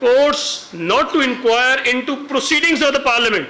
courts not to inquire into proceedings of the parliament.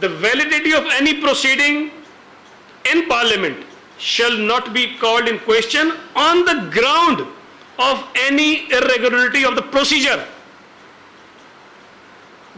the validity of any proceeding in parliament shall not be called in question on the ground of any irregularity of the procedure.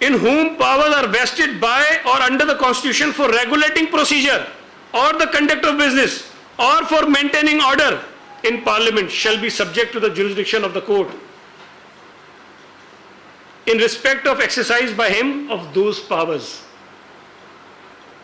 in whom powers are vested by or under the constitution for regulating procedure or the conduct of business or for maintaining order in parliament shall be subject to the jurisdiction of the court in respect of exercise by him of those powers.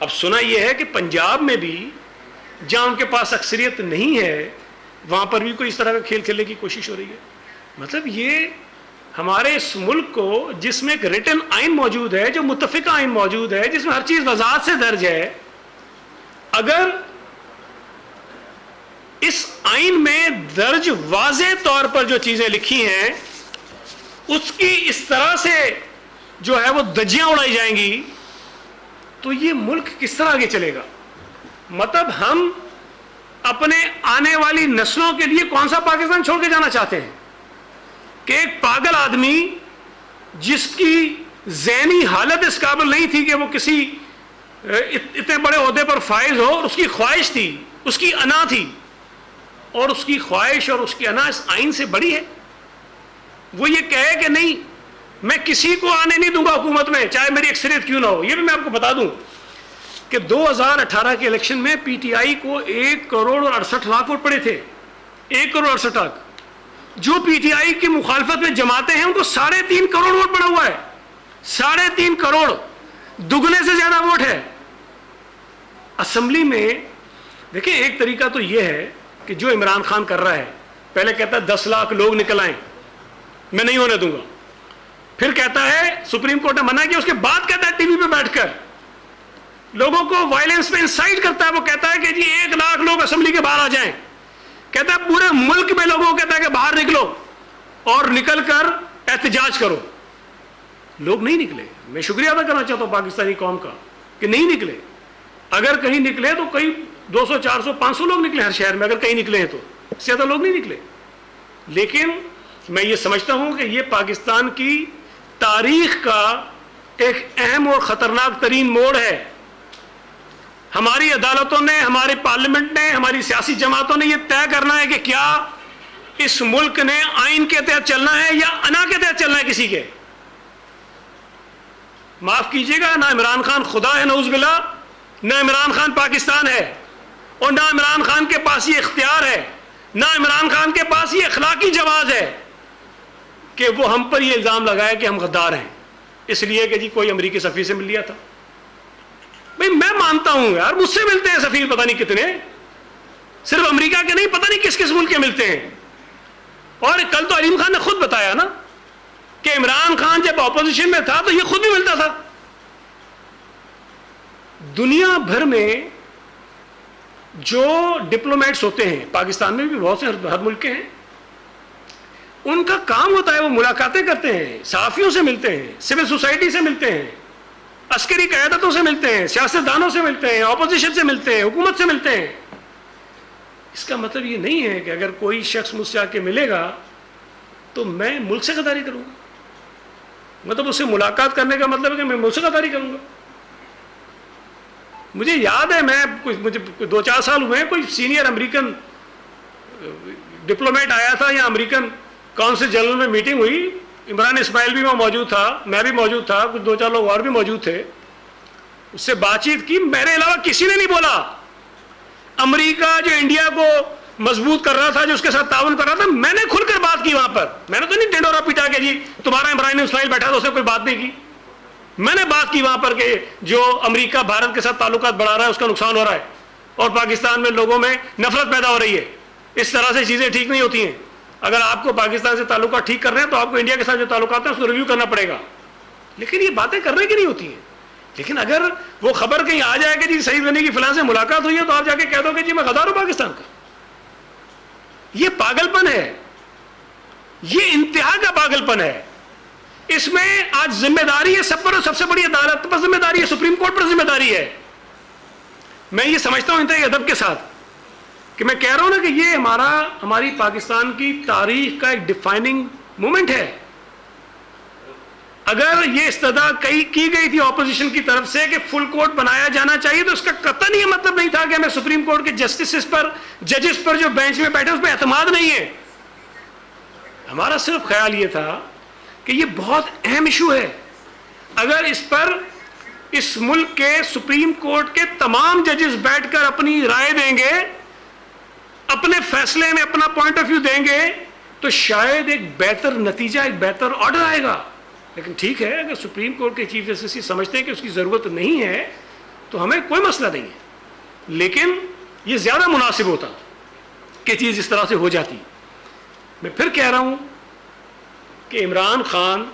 اب سنا یہ ہے کہ پنجاب میں بھی جہاں ان کے پاس اکثریت نہیں ہے وہاں پر بھی کوئی اس طرح کا کھیل کھیلنے کی کوشش ہو رہی ہے. مطلب یہ ہمارے اس ملک کو جس میں ایک ریٹن آئین موجود ہے, جو متفقہ آئین موجود ہے, جس میں ہر چیز وضاحت سے درج ہے, اگر اس آئین میں درج واضح طور پر جو چیزیں لکھی ہیں اس کی اس طرح سے جو ہے وہ دھجیاں اڑائی جائیں گی تو یہ ملک کس طرح آگے چلے گا؟ مطلب ہم اپنے آنے والی نسلوں کے لیے کون سا پاکستان چھوڑ کے جانا چاہتے ہیں کہ ایک پاگل آدمی جس کی ذہنی حالت اس قابل نہیں تھی کہ وہ کسی اتنے بڑے عہدے پر فائز ہو, اور اس کی خواہش تھی, اس کی انا تھی, اور اس کی خواہش اور اس کی انا اس آئین سے بڑی ہے, وہ یہ کہے کہ نہیں میں کسی کو آنے نہیں دوں گا حکومت میں چاہے میری اکثریت کیوں نہ ہو. یہ بھی میں آپ کو بتا دوں کہ 2018 کے الیکشن میں پی ٹی آئی کو 1,68,00,000 ووٹ پڑے تھے, 1,68,00,000. جو پی ٹی آئی کی مخالفت میں جماعتیں ہیں ان کو 3.5 کروڑ ووٹ پڑا ہوا ہے, 3.5 کروڑ, دگنے سے زیادہ ووٹ ہے. اسمبلی میں دیکھیں ایک طریقہ تو یہ ہے کہ جو عمران خان کر رہا ہے, پہلے کہتا ہے 10 لاکھ لوگ نکل آئیں, میں نہیں ہونے دوں گا, پھر کہتا ہے سپریم کورٹ نے منع کیا, اس کے بعد کہتا ہے ٹی وی پہ بیٹھ کر لوگوں کو وائلنس میں انسائٹ کرتا ہے, وہ کہتا ہے کہ جی 1 لاکھ لوگ اسمبلی کے باہر آ جائیں, کہتا ہے پورے ملک میں لوگوں کو کہتا ہے کہ باہر نکلو اور نکل کر احتجاج کرو. لوگ نہیں نکلے. میں شکریہ ادا کرنا چاہتا ہوں پاکستانی قوم کا کہ نہیں نکلے. اگر کہیں نکلے تو کئی 200 400 500 لوگ نکلے ہر شہر میں, اگر کہیں نکلے ہیں تو زیادہ لوگ نہیں نکلے. لیکن میں یہ سمجھتا ہوں کہ یہ پاکستان کی تاریخ کا ایک اہم اور خطرناک ترین موڑ ہے. ہماری عدالتوں نے, ہمارے پارلیمنٹ نے, ہماری سیاسی جماعتوں نے یہ طے کرنا ہے کہ کیا اس ملک نے آئین کے تحت چلنا ہے یا انا کے تحت چلنا ہے کسی کے. معاف کیجیے گا, نہ عمران خان خدا ہے نعوذ باللہ, نہ عمران خان پاکستان ہے, اور نہ عمران خان کے پاس یہ اختیار ہے, نہ عمران خان کے پاس یہ اخلاقی جواز ہے کہ وہ ہم پر یہ الزام لگائے کہ ہم غدار ہیں اس لیے کہ جی کوئی امریکی سفیر سے مل لیا تھا. بھئی میں مانتا ہوں یار, مجھ سے ملتے ہیں سفیر پتہ نہیں کتنے, صرف امریکہ کے نہیں, پتہ نہیں کس کس ملک کے ملتے ہیں. اور کل تو علیم خان نے خود بتایا نا کہ عمران خان جب اپوزیشن میں تھا تو یہ خود بھی ملتا تھا. دنیا بھر میں جو ڈپلومیٹس ہوتے ہیں, پاکستان میں بھی بہت سے ہر ملک کے ہیں, ان کا کام ہوتا ہے وہ ملاقاتیں کرتے ہیں, صحافیوں سے ملتے ہیں, سول سوسائٹی سے ملتے ہیں, عسکری قیادتوں سے ملتے ہیں, سیاستدانوں سے ملتے ہیں, اپوزیشن سے ملتے ہیں, حکومت سے ملتے ہیں. اس کا مطلب یہ نہیں ہے کہ اگر کوئی شخص مجھ سے آ کے ملے گا تو میں ملک سے غداری کروں گا. مطلب اس سے ملاقات کرنے کا مطلب ہے کہ میں ملک سے غداری کروں گا. مجھے یاد ہے, مجھے 2-4 سال ہوئے ہیں, کوئی سینئر امریکن ڈپلومیٹ آیا تھا, یا امریکن کونسل جنرل میں میٹنگ ہوئی, عمران اسماعیل بھی وہاں موجود تھا, میں بھی موجود تھا, کچھ 2-4 لوگ اور بھی موجود تھے. اس سے بات چیت کی, میرے علاوہ کسی نے نہیں بولا. امریکہ جو انڈیا کو مضبوط کر رہا تھا, جو اس کے ساتھ تعاون کر رہا تھا, میں نے کھل کر بات کی وہاں پر. میں نے تو نہیں ڈنڈورا پیٹا کہ جی تمہارا عمران اسماعیل بیٹھا تو اس نے کوئی بات نہیں کی. میں نے بات کی وہاں پر کہ جو امریکہ بھارت کے ساتھ تعلقات بڑھا رہا ہے اس کا نقصان ہو رہا ہے, اور پاکستان میں لوگوں میں نفرت پیدا ہو رہی ہے. اس طرح سے چیزیں ٹھیک نہیں ہوتی ہیں. اگر آپ کو پاکستان سے تعلقات ٹھیک کر رہے ہیں تو آپ کو انڈیا کے ساتھ جو تعلقات ہیں اس کو ریویو کرنا پڑے گا. لیکن یہ باتیں کرنے کی نہیں ہوتی ہیں. لیکن اگر وہ خبر کہیں آ جائے کہ جی سعید غنی کی فلاں سے ملاقات ہوئی ہے تو آپ جا کے کہہ دو کہ جی میں غدار ہوں پاکستان کا. یہ پاگل پن ہے, یہ انتہا کا پاگل پن ہے. اس میں آج ذمہ داری ہے سب پر, اور سب سے بڑی عدالت پر ذمہ داری ہے, سپریم کورٹ پر ذمہ داری ہے. میں یہ سمجھتا ہوں انتہائی ادب کے ساتھ کہ میں کہہ رہا ہوں نا کہ یہ ہماری پاکستان کی تاریخ کا ایک ڈیفائننگ مومنٹ ہے. اگر یہ استدعا کی گئی تھی اپوزیشن کی طرف سے کہ فل کورٹ بنایا جانا چاہیے, تو اس کا قطعاً یہ مطلب نہیں تھا کہ ہمیں سپریم کورٹ کے جسٹسز پر, ججز پر جو بینچ میں بیٹھے اس پہ اعتماد نہیں ہے. ہمارا صرف خیال یہ تھا کہ یہ بہت اہم ایشو ہے. اگر اس پر اس ملک کے سپریم کورٹ کے تمام ججز بیٹھ کر اپنی رائے دیں گے, اپنے فیصلے میں اپنا پوائنٹ آف ویو دیں گے, تو شاید ایک بہتر نتیجہ, ایک بہتر آرڈر آئے گا. لیکن ٹھیک ہے, اگر سپریم کورٹ کے چیف جسٹس یہ سمجھتے ہیں کہ اس کی ضرورت نہیں ہے تو ہمیں کوئی مسئلہ نہیں ہے، لیکن یہ زیادہ مناسب ہوتا کہ چیز اس طرح سے ہو جاتی. میں پھر کہہ رہا ہوں کہ عمران خان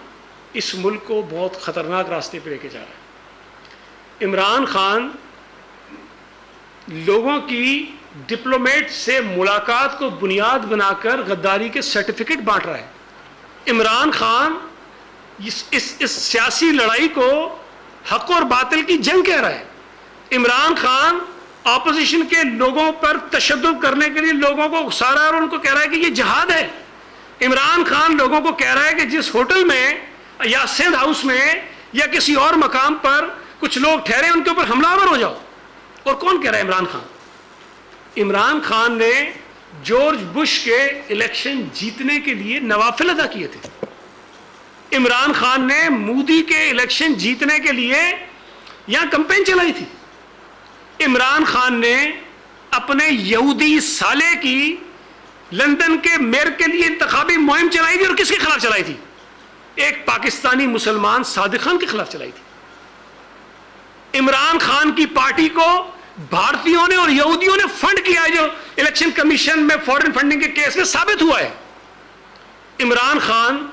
اس ملک کو بہت خطرناک راستے پہ لے کے جا رہا ہے. عمران خان لوگوں کی ڈپلومیٹ سے ملاقات کو بنیاد بنا کر غداری کے سرٹیفکیٹ بانٹ رہا ہے. عمران خان اس سیاسی لڑائی کو حق اور باطل کی جنگ کہہ رہا ہے. عمران خان اپوزیشن کے لوگوں پر تشدد کرنے کے لیے لوگوں کو اکسا رہا ہے اور ان کو کہہ رہا ہے کہ یہ جہاد ہے. عمران خان لوگوں کو کہہ رہا ہے کہ جس ہوٹل میں یا سندھ ہاؤس میں یا کسی اور مقام پر کچھ لوگ ٹھہرے ان کے اوپر حملہ آور ہو جاؤ. اور کون کہہ رہا ہے؟ عمران خان. عمران خان نے جارج بش کے الیکشن جیتنے کے لیے نوافل ادا کیے تھے. عمران خان نے مودی کے الیکشن جیتنے کے لیے یہاں کمپین چلائی تھی. عمران خان نے اپنے یہودی سالے کی لندن کے میئر کے لیے انتخابی مہم چلائی تھی. اور کس کے خلاف چلائی تھی؟ ایک پاکستانی مسلمان صادق خان کے خلاف چلائی تھی. عمران خان کی پارٹی کو بھارتیوں نے اور یہودیوں نے فنڈ کیا ہے، جو الیکشن کمیشن میں فورن فنڈنگ کے کیس میں ثابت ہوا ہے. عمران خان